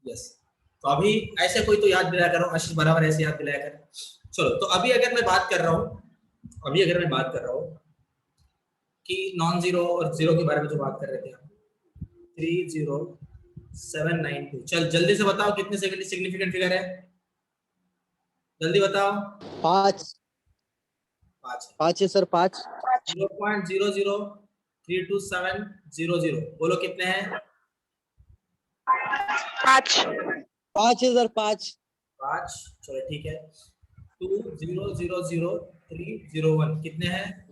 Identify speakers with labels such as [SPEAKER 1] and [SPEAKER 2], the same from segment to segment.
[SPEAKER 1] Yes. तो अभी ऐसे कोई तो याद दिलाया कर रहा हूँ, आशीष बराबर ऐसे याद दिलाया कर। चलो तो अभी अगर मैं बात कर रहा हूँ कि नॉन जीरो और जीरो के बारे में जो बात कर रहे थे हम, 30792, चल जल्दी से बताओ कितने सिग्निफिकेंट फिगर है, जल्दी बताओ।
[SPEAKER 2] 5 है सर, 5।
[SPEAKER 1] 0.003270 बोलो कितने हैं?
[SPEAKER 3] 5
[SPEAKER 2] है सर, 5।
[SPEAKER 1] 5, चलो ठीक है। 2000301 कितने हैं?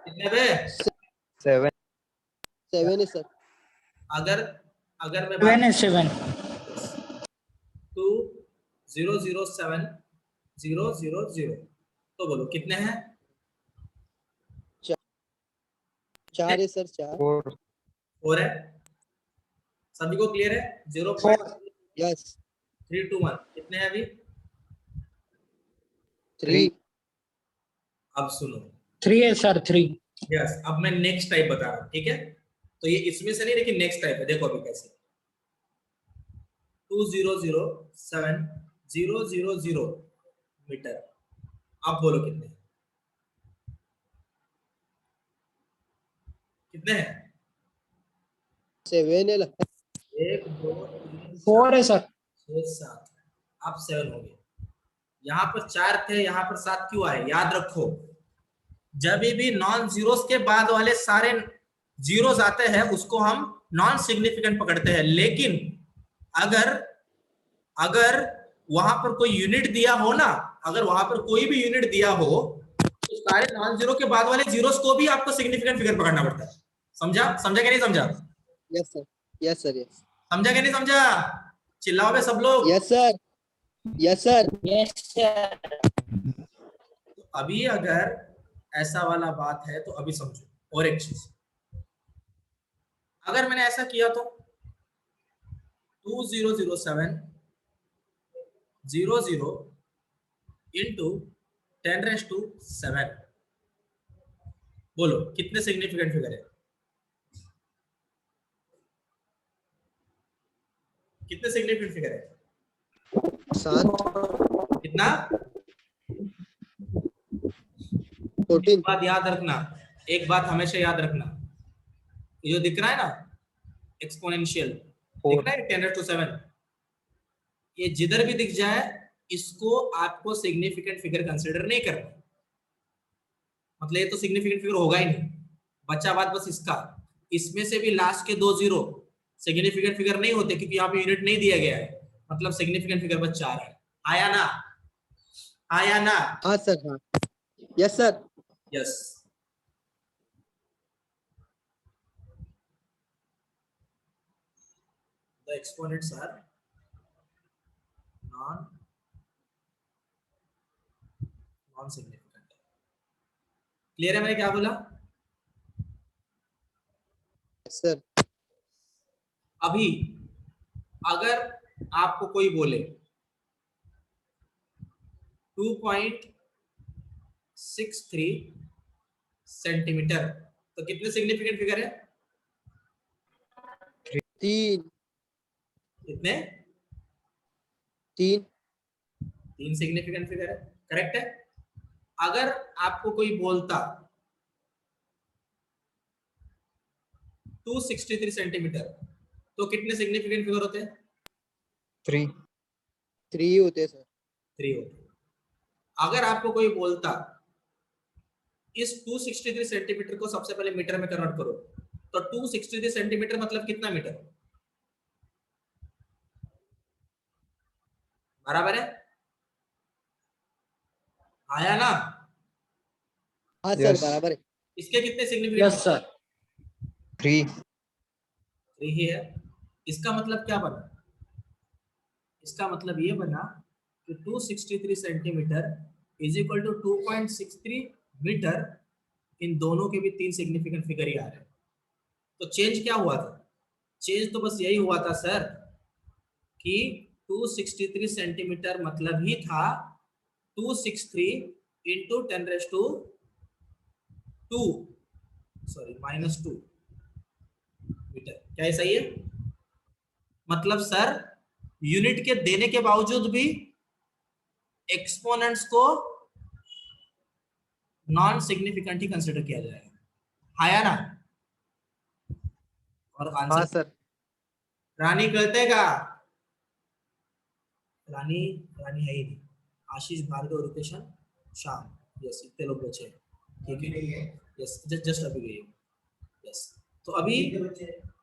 [SPEAKER 1] कितने पे?
[SPEAKER 4] 7
[SPEAKER 2] है सर।
[SPEAKER 1] अगर मैं
[SPEAKER 3] 7
[SPEAKER 1] 2007 तो बोलो कितने हैं?
[SPEAKER 2] 4 है सर, 4।
[SPEAKER 1] 4 है। सभी को क्लियर है?
[SPEAKER 2] यस।
[SPEAKER 1] 0.321 कितने हैं अभी?
[SPEAKER 2] 3।
[SPEAKER 1] अब सुनो,
[SPEAKER 3] 3 है सर, 3।
[SPEAKER 1] यस। अब मैं नेक्स्ट टाइप बता रहा हूँ, ठीक है? तो ये इसमें से नहीं, लेकिन नेक्स्ट टाइप है, देखो अभी कैसे। 2007000 मीटर। आप बोलो कितने हैं?
[SPEAKER 2] 7 है लगता है।
[SPEAKER 1] 1 2 3
[SPEAKER 3] 4 है सर।
[SPEAKER 1] 6 7, आप 7 हो गए। यहाँ पर 4 थे, यहाँ पर 7 क्यों आए? याद रखो, जब भी नॉन जीरोस के बाद वाले सारे जीरोस आते हैं उसको हम नॉन सिग्निफिकेंट पकड़ते हैं। लेकिन अगर वहां पर कोई यूनिट दिया हो ना, अगर वहां पर कोई भी यूनिट दिया हो तो सारे नॉन जीरो के बाद वाले जीरोस को भी आपको सिग्निफिकेंट फिगर पकड़ना पड़ता है। समझा कि नहीं समझा?
[SPEAKER 2] Yes sir, yes sir, yes.
[SPEAKER 1] समझा कि नहीं समझा? चिल्लाओ बे सब लोग।
[SPEAKER 2] Yes sir, yes sir,
[SPEAKER 3] yes sir.
[SPEAKER 1] तो अभी अगर ऐसा वाला बात है तो अभी समझो। और एक चीज, अगर मैंने ऐसा किया तो 200700 इंटू 10⁻⁷ बोलो कितने सिग्निफिकेंट फिगर है? कितने सिग्निफिकेंट फिगर है?
[SPEAKER 2] 7।
[SPEAKER 1] कितना?
[SPEAKER 2] 14।
[SPEAKER 1] बात याद रखना, एक बात हमेशा याद रखना, ये जो दिख रहा है ना एक्सपोनेंशियल, दिख रहा है 10⁻⁷, ये जिधर भी दिख जाए इसको आपको सिग्निफिकेंट फिगर कंसीडर नहीं करना। मतलब ये तो सिग्निफिकेंट फिगर होगा ही नहीं, बच्चा बात बस इसका। इसमें से भी लास्ट के 2 जीरो सिग्निफिकेंट फिगर नहीं होते क्योंकि यहाँ पे यूनिट नहीं दिया गया है, मतलब सिग्निफिकेंट फिगर बस 4 है। आया ना?
[SPEAKER 2] हाँ सर, हाँ। Yes sir.
[SPEAKER 1] Yes. The exponents are non significant। Clear है मैंने क्या बोला?
[SPEAKER 2] सर,
[SPEAKER 1] अभी अगर आपको कोई बोले 2.63 सेंटीमीटर तो कितने सिग्निफिकेंट फिगर है?
[SPEAKER 2] 3।
[SPEAKER 1] कितने?
[SPEAKER 2] 3
[SPEAKER 1] सिग्निफिकेंट फिगर है, करेक्ट है। अगर आपको कोई बोलता 263 सेंटीमीटर तो कितने सिग्निफिकेंट फिगर होते हैं?
[SPEAKER 4] 3
[SPEAKER 2] होते हैं सर।
[SPEAKER 1] 3 होते हैं। अगर आपको कोई बोलता इस 263 सेंटीमीटर को सबसे पहले मीटर में कन्वर्ट करो तो 263 सेंटीमीटर मतलब कितना मीटर? बराबर है? आया ना?
[SPEAKER 2] हाँ सर, बराबर है।
[SPEAKER 1] इसके कितने सिग्निफिकेंट?
[SPEAKER 3] Yes sir.
[SPEAKER 4] 3
[SPEAKER 1] ही है। इसका मतलब क्या बना? इसका मतलब ये बना कि 263 centimetre is equal to 2.63 metre. इन दोनों के भी 3 सिग्निफिकेंट फिगर ही आ रहे हैं। तो चेंज क्या हुआ था? चेंज तो बस यही हुआ था सर कि 263 सेंटीमीटर मतलब ही था 263 इंटू 10⁻² -2 मीटर। क्या ये सही है? मतलब सर यूनिट के देने के बावजूद भी एक्सपोनेंट्स को नॉन सिग्निफिकेंट ही कंसिडर किया जाएगा। आया ना? और
[SPEAKER 2] हाँ
[SPEAKER 1] आंसर
[SPEAKER 2] सर।
[SPEAKER 1] रानी कहते का रानी रानी है ही नहीं। आशीष, भार्गव, रितेशन, श्याम, यस इतने लोग बचे। ठीक है, यस जस्ट अभी गई। यस तो अभी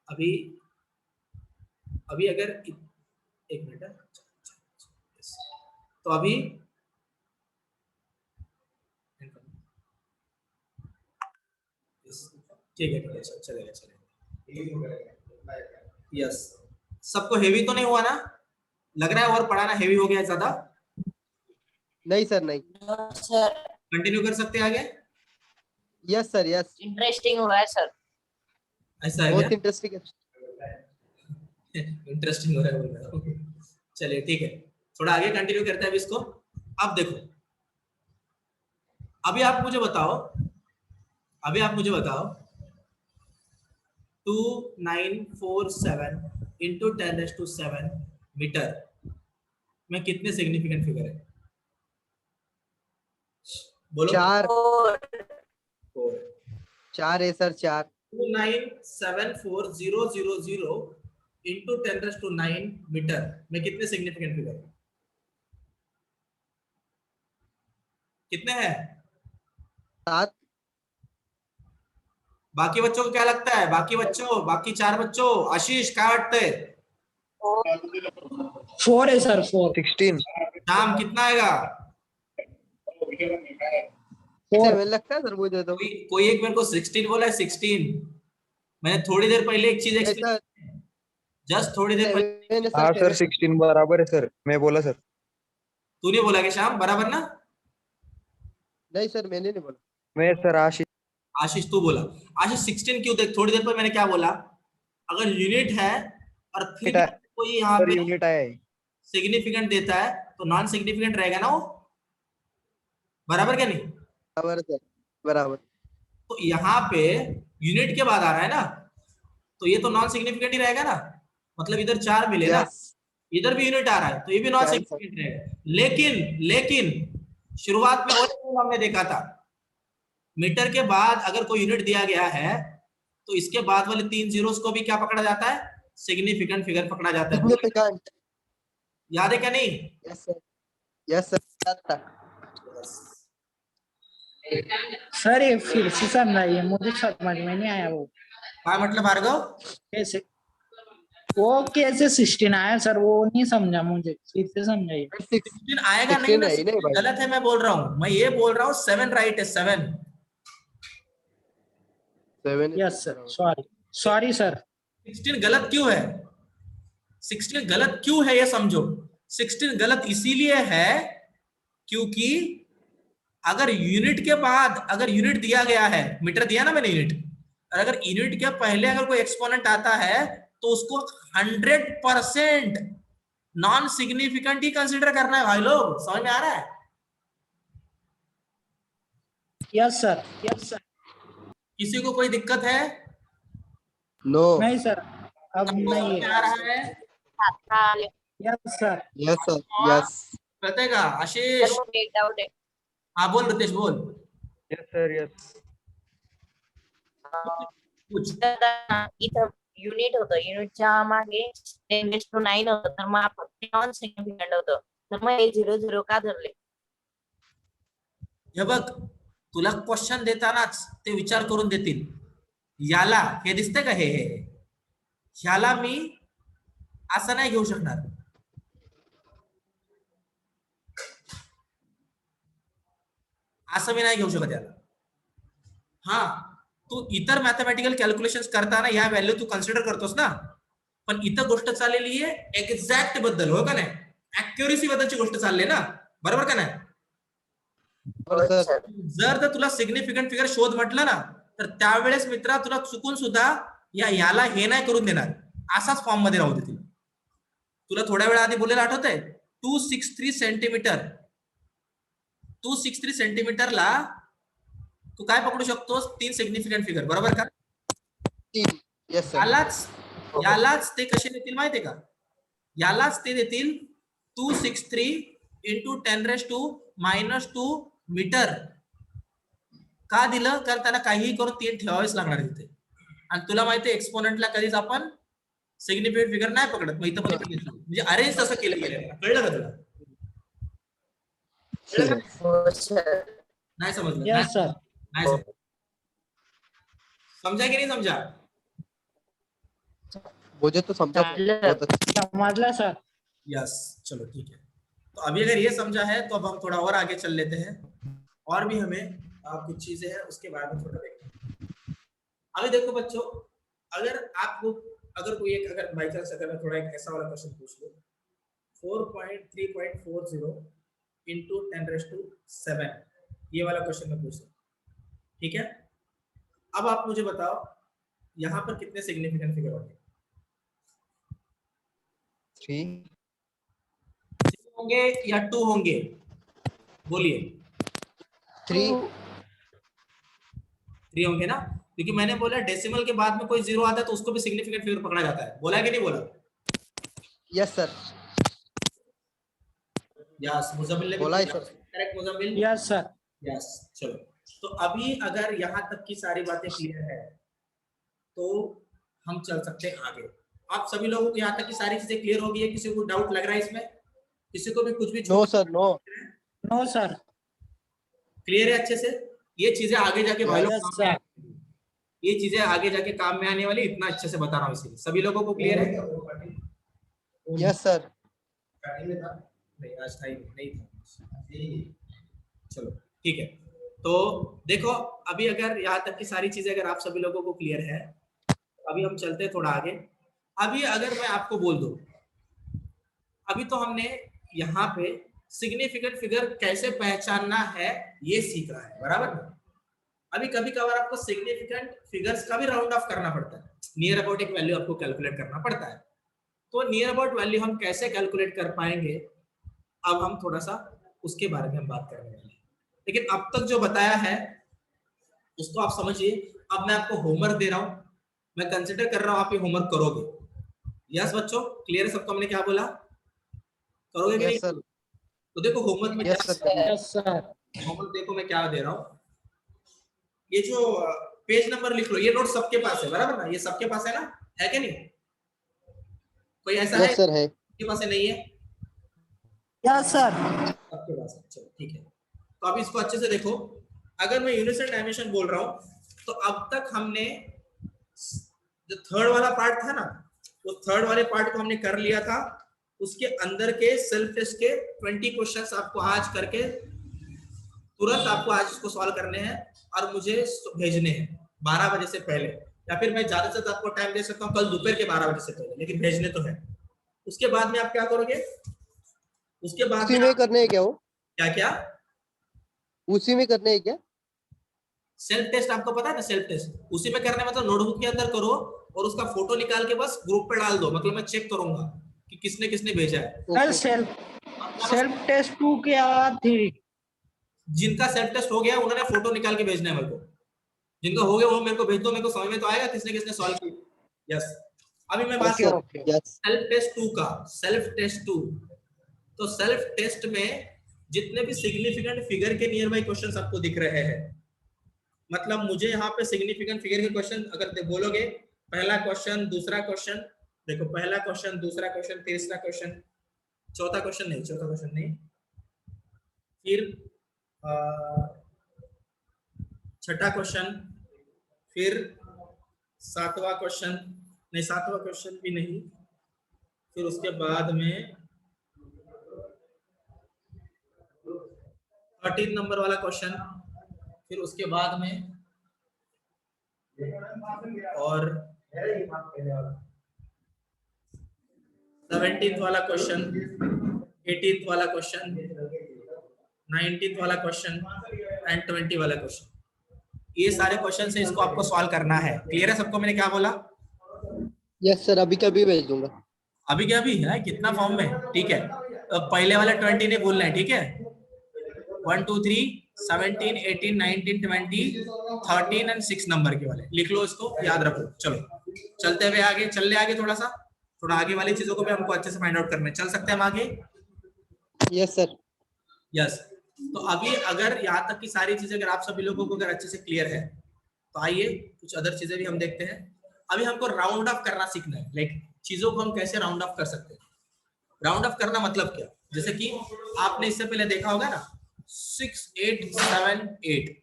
[SPEAKER 1] अभी अभी अगर एक मिनट है। Yes. तो अभी Yes. ठीक है सर, चलेगा। यस सबको हेवी तो नहीं हुआ ना? लग रहा है और पढ़ाना हेवी हो गया ज्यादा?
[SPEAKER 2] नहीं सर, नहीं।
[SPEAKER 3] सर
[SPEAKER 1] कंटिन्यू कर सकते हैं आगे?
[SPEAKER 2] Yes sir, yes.
[SPEAKER 3] इंटरेस्टिंग हुआ है सर।
[SPEAKER 1] ऐसा है
[SPEAKER 2] बहुत
[SPEAKER 1] क्या?
[SPEAKER 2] इंटरेस्टिंग है।
[SPEAKER 1] इंटरेस्टिंग हो रहा है बोल रहा हूँ। चलिए ठीक है, थोड़ा आगे कंटिन्यू करते हैं अब इसको। अब देखो, अभी आप मुझे बताओ 2947 इंटू 10⁻⁷ मीटर में कितने सिग्निफिकेंट फिगर है? बोलो।
[SPEAKER 2] 4
[SPEAKER 1] 4।
[SPEAKER 2] 4 है सर, 4।
[SPEAKER 1] 2974000 इंटू 10⁹ मीटर में कितने सिग्निफिकेंट फिगर है? कितने हैं?
[SPEAKER 2] 7।
[SPEAKER 1] बाकी बच्चों को क्या लगता है? बाकी 4 बच्चों, आशीष क्या वाटते?
[SPEAKER 3] 4 है सर, 4।
[SPEAKER 4] 16.
[SPEAKER 1] नाम कितना आएगा?
[SPEAKER 3] 4।
[SPEAKER 2] 7 लगता है सर मुझे तो।
[SPEAKER 1] कोई एक मेरे को 16 बोला है। 16 मैंने थोड़ी देर पहले एक चीज
[SPEAKER 2] नहीं
[SPEAKER 1] एक्सप्लेन,
[SPEAKER 2] सर,
[SPEAKER 1] जस्ट थोड़ी देर पहले।
[SPEAKER 2] 7 है
[SPEAKER 4] हाँ
[SPEAKER 2] सर,
[SPEAKER 4] सर 16 बराबर है सर, मैं बोला सर।
[SPEAKER 1] तूने बोला कि श्याम बराबर ना?
[SPEAKER 2] नहीं सर, मैंने नहीं बोला।
[SPEAKER 4] मैं सर आशीष।
[SPEAKER 1] आशीष तू बोला। आशीष 16 क्यों? देख थोड़ी देर पर मैंने क्या बोला, अगर यूनिट है और फिर भी कोई यहाँ
[SPEAKER 4] सर
[SPEAKER 1] पे
[SPEAKER 4] यूनिट आया है।
[SPEAKER 1] सिग्निफिकेंट देता है तो नॉन सिग्निफिकेंट रहेगा ना वो, बराबर क्या नहीं?
[SPEAKER 2] बराबर सर, बराबर।
[SPEAKER 1] तो यहाँ पे यूनिट के बाद आ रहा है ना, तो ये तो नॉन सिग्निफिकेंट ही रहेगा ना। मतलब इधर 4 मिले ना,
[SPEAKER 2] यस।
[SPEAKER 1] इधर भी यूनिट आ रहा है तो ये भी नॉन
[SPEAKER 2] Yes,
[SPEAKER 1] सिग्निफिकेंट रहेगा। लेकिन शुरुआत में और हमने देखा था, मीटर के बाद अगर कोई यूनिट दिया गया है तो इसके बाद वाले 3 जीरोस को भी क्या पकड़ा जाता है? सिग्निफिकेंट फिगर पकड़ा जाता है।
[SPEAKER 2] सिग्निफिकेंट।
[SPEAKER 1] याद है क्या नहीं?
[SPEAKER 2] यस सर, यस सर, याद था।
[SPEAKER 3] सर ये फिर से समझाइए, मुझे समझ में नहीं आया। वो
[SPEAKER 1] क्या मतलब भार्गव?
[SPEAKER 3] कैसे 16 आया सर, वो नहीं समझा मुझे, फिर से समझाइए।
[SPEAKER 1] 16 आएगा नहीं
[SPEAKER 2] 16
[SPEAKER 1] ना,
[SPEAKER 2] है ही नहीं
[SPEAKER 1] 16
[SPEAKER 2] भाई।
[SPEAKER 1] गलत है। मैं बोल रहा हूँ, मैं ये बोल रहा हूँ 7 राइट है। 7
[SPEAKER 2] 7
[SPEAKER 3] यस सर, सॉरी सर।
[SPEAKER 1] 16 गलत क्यों है? 16 गलत क्यों है ये समझो। 16 गलत इसीलिए है क्योंकि अगर यूनिट के बाद अगर यूनिट दिया गया है, मीटर दिया ना मैंने यूनिट, और अगर यूनिट के पहले अगर कोई एक्सपोनेंट आता है तो उसको 100% नॉन सिग्निफिकेंट ही कंसीडर करना है। भाई लोग समझ में आ रहा है?
[SPEAKER 3] Yes sir, yes sir.
[SPEAKER 1] किसी को कोई दिक्कत है?
[SPEAKER 2] नो।
[SPEAKER 3] नहीं सर, अब
[SPEAKER 1] सबको
[SPEAKER 3] नहीं
[SPEAKER 1] समझ में
[SPEAKER 3] है।
[SPEAKER 1] आ रहा है?
[SPEAKER 3] Yes sir.
[SPEAKER 2] Yes sir, yes.
[SPEAKER 1] बताएगा आशीष?
[SPEAKER 3] एक डाउट है।
[SPEAKER 1] हाँ बोल रितेश बोल।
[SPEAKER 4] Yes sir yes.
[SPEAKER 1] कुछ
[SPEAKER 3] इथं युनिट होतं, युनिटच्या मागे 10⁹ होतं, तर मग आपण नॉन सिग्निफिकंट होतं, तर मग हे 0 का धरले?
[SPEAKER 1] हे बघ, तुला क्वेश्चन देतानाच ते विचार करून देतील. याला हे दिसतंय का? हे ह्याला मी असं नाही घेऊ शकणार. असं मी नाही घेऊ शकत याला. हा तू इतर मॅथमॅटिकल कॅल्क्युलेशन्स करताना या व्हॅल्यू तू कन्सिडर करतोस ना, पण इथं गोष्ट चाललेली आहे एक्झॅक्ट बद्दल, हो का नाही? ऍक्युरेसी बद्दलची गोष्ट चालली ना, बरोबर का नाही?
[SPEAKER 2] और सर
[SPEAKER 1] जर तुला सिग्निफिकंट फिगर शोध म्हटलं ना, तर त्यावेळेस मित्रा तुला चुकून सुद्धा याला हे नाही करून देणार, असाच फॉर्म मध्ये राहू देतील. तुला थोड्या वेळा आधी बोलायला आठवतंय 263 सेंटीमीटर, 263 सेंटीमीटरला तू काय पकडू शकतोस? 3 सिग्निफिकंट फिगर, बरोबर का?
[SPEAKER 2] 3 Yes, sir.
[SPEAKER 1] यालाच ते कसे देतील माहितीये का? यालाच ते देतील 263 इंटू 10⁻⁻² मीटर. का दिलं? कारण त्यांना काहीही करून 3 ठेवावेच लागणार तिथे. आणि तुला माहितीये एक्सपोनेंटला कधीच आपण सिग्निफिकंट फिगर नाही पकडत. मग इथं पण म्हणजे अरेंज तसं केलं गेलं. कळलं का तुला? कळलं का?
[SPEAKER 3] हो सर.
[SPEAKER 1] नाही समजलं?
[SPEAKER 5] Yes sir.
[SPEAKER 1] नाही समजलं. समझा कि नहीं समझा?
[SPEAKER 2] मुझे तो समझा बहुत अच्छा।
[SPEAKER 5] समझला सर.
[SPEAKER 1] यस, चलो ठीक है. तो अभी अगर ये समझा है तो अब हम थोड़ा और आगे चल लेते हैं. और भी हमें कुछ चीजें हैं उसके बारे में थोड़ा देखते हैं. अभी देखो बच्चों, अगर आपको अगर कोई एक अगर बाई चांस अगर मैं थोड़ा एक ऐसा वाला क्वेश्चन पूछ लूं 4.3.40 इंटू 10⁻⁷ ये वाला क्वेश्चन मैं पूछ लूं, ठीक है? अब आप मुझे बताओ यहाँ पर कितने सिग्निफिकेंट फिगर होंगे?
[SPEAKER 2] 3
[SPEAKER 1] होंगे या 2 होंगे? बोलिए.
[SPEAKER 2] 3
[SPEAKER 1] 3 होंगे ना, क्योंकि मैंने बोला डेसिमल के बाद में कोई जीरो आता है तो उसको भी सिग्निफिकेंट फिगर पकड़ा जाता है. बोला कि नहीं बोला?
[SPEAKER 2] Yes sir.
[SPEAKER 1] यस, मुजम्मिल ने
[SPEAKER 2] बोला है sir.
[SPEAKER 1] Correct Muzammil.
[SPEAKER 5] Yes sir.
[SPEAKER 1] Yes, चलो. तो अभी अगर यहाँ तक की सारी बातें क्लियर है तो हम चल सकते हैं आगे. आप सभी लोगों को यहाँ तक की सारी चीजें क्लियर हो गई है? किसी को डाउट लग रहा है इसमें? किसी को भी कुछ भी
[SPEAKER 2] no sir, no.
[SPEAKER 5] No sir.
[SPEAKER 1] Clear है अच्छे से? ये चीजें आगे जाके भाई लोग
[SPEAKER 5] यस सर.
[SPEAKER 1] ये चीजें आगे जाके काम में आने वाली, इतना अच्छे से बता रहा हूँ इसलिए. सभी लोगों को क्लियर है?
[SPEAKER 2] Yes sir.
[SPEAKER 1] नहीं, आज नहीं था. चलो ठीक है. तो देखो अभी अगर यहाँ तक की सारी चीजें अगर आप सभी लोगों को क्लियर है, अभी हम चलते हैं थोड़ा आगे. अभी अगर मैं आपको बोल दूं, अभी तो हमने यहाँ पे सिग्निफिकेंट फिगर कैसे पहचानना है ये सीख रहा है, बराबर ना? अभी कभी कभार आपको सिग्निफिकेंट फिगर्स का भी राउंड ऑफ करना पड़ता है. नियर अबाउट एक वैल्यू आपको कैलकुलेट करना पड़ता है. तो नियर अबाउट वैल्यू हम कैसे कैलकुलेट कर पाएंगे, अब हम थोड़ा सा उसके बारे में हम बात करने वाले हैं. लेकिन अब तक जो बताया है उसको आप समझिए. अब मैं आपको होमवर्क दे रहा हूं, मैं कंसिडर कर रहा हूं आप ये होमवर्क करोगे. यस बच्चों, क्लियर है सबको? मैंने क्या बोला? करोगे कि नहीं?
[SPEAKER 2] Yes sir.
[SPEAKER 1] तो देखो होमवर्क में
[SPEAKER 2] yes sir.
[SPEAKER 5] Yes sir.
[SPEAKER 1] Homework देखो मैं क्या दे रहा हूँ. ये जो पेज नंबर लिख लो, ये नोट सबके पास है, बराबर ना? ये सबके पास है ना? है कि नहीं? कोई ऐसा है
[SPEAKER 2] यस सर है.
[SPEAKER 1] सबके पास है? नहीं है?
[SPEAKER 5] Yes sir.
[SPEAKER 1] सबके पास है. चलो ठीक है. तो अब इसको अच्छे से देखो. अगर मैं यूनिट एंड डायमेंशन बोल रहा हूँ तो अब तक हमने जो थर्ड वाला पार्ट था ना, वो थर्ड वाले पार्ट को हमने कर लिया था. उसके अंदर के सेल्फ टेस्ट के 20 क्वेश्चंस आपको आज करके तुरंत आपको आज इसको सॉल्व करने हैं और मुझे भेजने हैं 12 बजे से पहले, या फिर मैं ज्यादा से ज्यादा आपको टाइम दे सकता हूँ कल दोपहर के 12 बजे से पहले, लेकिन भेजने तो है. उसके बाद में आप क्या करोगे? उसके बाद
[SPEAKER 2] उसी में करने है क्या? वो
[SPEAKER 1] क्या क्या
[SPEAKER 2] उसी में करने है क्या?
[SPEAKER 1] सेल्फ टेस्ट आपको पता है ना? सेल्फ टेस्ट उसी में करने मतलब नोटबुक के अंदर करो और उसका फोटो निकाल के बस ग्रुप पे डाल दो. मतलब मैं चेक करूंगा कि किसने किसने भेजा है.
[SPEAKER 5] सर सेल्फ टेस्ट 2 क्या थी?
[SPEAKER 1] जिनका सेल्फ टेस्ट हो गया उन्होंने फोटो निकाल के भेजना है मेरे को. जिनका हो गया वो मेरे को भेज दो. मेरे को समझ में तो आएगा किसने किसने सॉल्व किया. यस. अभी मैं बात कर रहा हूँ
[SPEAKER 2] यस.
[SPEAKER 1] सेल्फ टेस्ट 2 का. सेल्फ टेस्ट 2, तो सेल्फ टेस्ट में जितने भी सिग्निफिकेंट फिगर के नियर बाई क्वेश्चंस आपको दिख रहे हैं, मतलब मुझे यहाँ पे सिग्निफिकेंट फिगर के क्वेश्चन अगर बोलोगे, पहला क्वेश्चन, दूसरा क्वेश्चन, देखो पहला क्वेश्चन, दूसरा क्वेश्चन, तीसरा क्वेश्चन, चौथा क्वेश्चन नहीं, फिर छठा क्वेश्चन, फिर सातवां क्वेश्चन भी नहीं, फिर उसके बाद में 13 नंबर वाला क्वेश्चन, फिर उसके बाद में और 17th वाला क्वेश्चन, 18th वाला क्वेश्चन, 19th वाला क्वेश्चन एंड 20 वाला क्वेश्चन. ये सारे क्वेश्चन से इसको आपको सॉल्व करना है. क्लियर है सबको? मैंने क्या बोला?
[SPEAKER 2] Yes sir. अभी कभी भेज दूंगा.
[SPEAKER 1] अभी क्या अभी है कितना फॉर्म में? ठीक है. पहले वाला 20 नहीं भूलना है. ठीक है. 1 2 3 17 18 19 20 13 एंड 6 नंबर के वाले लिख लो, इसको याद रखो. चलो चलते हुए आगे, चल आगे थोड़ा आगे वाली चीजों को भी हमको अच्छे से फाइंड आउट करना है। चल सकते हैं हम आगे?
[SPEAKER 2] Yes sir.
[SPEAKER 1] यस। तो अभी अगर यहाँ तक की सारी चीजें अगर आप सभी लोगों को अगर अच्छे से क्लियर है तो आइए कुछ अदर चीजें भी हम देखते हैं। अभी हमको राउंड ऑफ करना सीखना है, लाइक चीजों को हम कैसे राउंड ऑफ कर सकते हैं। राउंड ऑफ करना मतलब क्या, जैसे कि आपने इससे पहले देखा होगा ना 6878,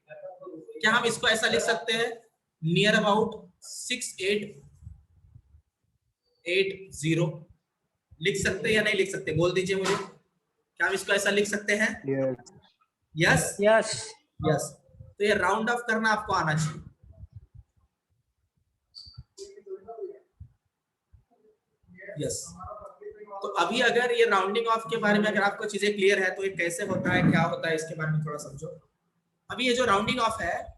[SPEAKER 1] क्या हम इसको ऐसा लिख सकते हैं नियर अबाउट 6880 लिख सकते हैं या नहीं लिख सकते, बोल दीजिए मुझे, क्या हम इसको ऐसा लिख सकते हैं? Yes
[SPEAKER 5] yes
[SPEAKER 1] yes. तो ये राउंड ऑफ करना आपको आना चाहिए। यस। तो अभी अगर ये राउंडिंग ऑफ के बारे में अगर आपको चीजें क्लियर है तो ये कैसे होता है, क्या होता है, इसके बारे में थोड़ा समझो। अभी ये जो राउंडिंग ऑफ है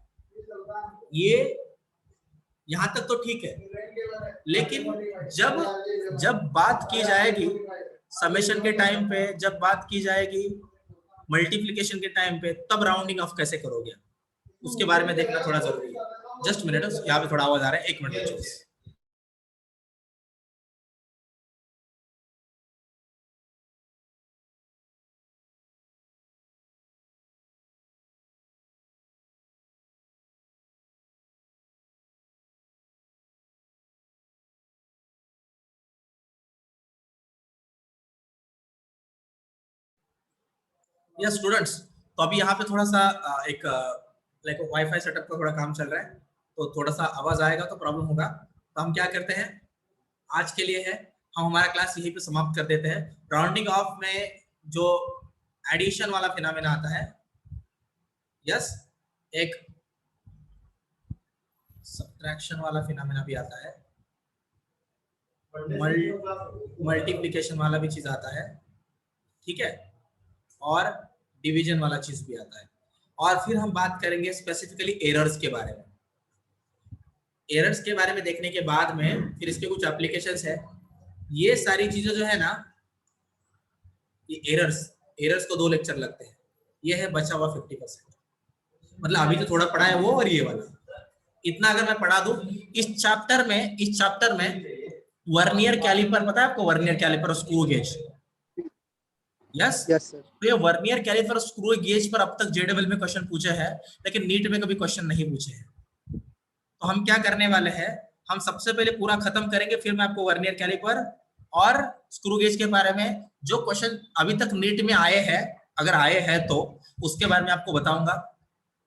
[SPEAKER 1] ये यहां तक तो ठीक है, लेकिन जब बात की जाएगी समेशन के टाइम पे, जब बात की जाएगी मल्टीप्लिकेशन के टाइम पे, तब राउंडिंग ऑफ कैसे करोगे उसके बारे में देखना थोड़ा जरूरी है। जस्ट मिनट, यहाँ पे थोड़ा आवाज आ रहा है, 1 मिनट। यस स्टूडेंट्स, तो अभी यहाँ पे थोड़ा सा एक लाइक वाईफाई सेटअप का थोड़ा काम चल रहा है, तो थोड़ा सा आवाज आएगा तो प्रॉब्लम होगा। तो हम क्या करते हैं, आज के लिए है हम हमारा क्लास यहीं पे समाप्त कर देते हैं। राउंडिंग ऑफ में जो एडिशन वाला फिनोमेना आता है, यस, एक सब्ट्रैक्शन वाला फिनोमेना भी आता है, मल्टीप्लिकेशन वाला भी चीज आता है, ठीक है, और डिवीजन वाला चीज भी आता है। और फिर हम बात करेंगे स्पेसिफिकली एरर्स के बारे में। एरर्स के बारे में देखने के बाद में फिर इसके कुछ एप्लीकेशंस है। ये सारी चीजें जो है ना, ये एरर्स को 2 लेक्चर लगते हैं। ये है बचा हुआ 50%, मतलब अभी तो थोड़ा पढ़ा है वो, और ये वाला इतना अगर मैं पढ़ा दूं इस चैप्टर में वर्नियर कैलिपर, पता है आपको vernier caliper, screw gauge, yes
[SPEAKER 2] yes sir.
[SPEAKER 1] तो ये वर्नियर कैलिपर स्क्रू गेज पर अब तक जेडबल में क्वेश्चन पूछे हैं, लेकिन नीट में कभी क्वेश्चन नहीं पूछे हैं। तो हम क्या करने वाले हैं, हम सबसे पहले पूरा खत्म करेंगे, फिर मैं आपको वर्नियर कैलिपर और स्क्रू गेज के बारे में जो क्वेश्चन अभी तक नीट में आए हैं, अगर आए हैं तो उसके बारे में आपको बताऊंगा।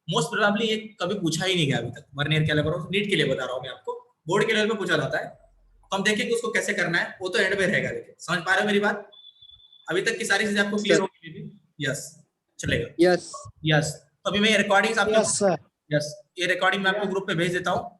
[SPEAKER 1] मोस्ट प्रोबेबली ये कभी पूछा ही नहीं गया अभी तक, वर्नियर कैलिपर, नीट के लिए बता रहा हूँ मैं आपको, बोर्ड के लेवल पे पूछा जाता है, तो हम देखेंगे उसको कैसे करना है, वो तो एंड में रहेगा। लेकिन समझ पा रहे हो मेरी बात? अभी तक की सारी चीजें आपको क्लियर होगी? यस, चलेगा।
[SPEAKER 2] यस
[SPEAKER 1] यस, तो अभी मैं रिकॉर्डिंग आपको,
[SPEAKER 5] यस सर।
[SPEAKER 1] यस, ये रिकॉर्डिंग मैं आपको ग्रुप पे भेज देता हूँ।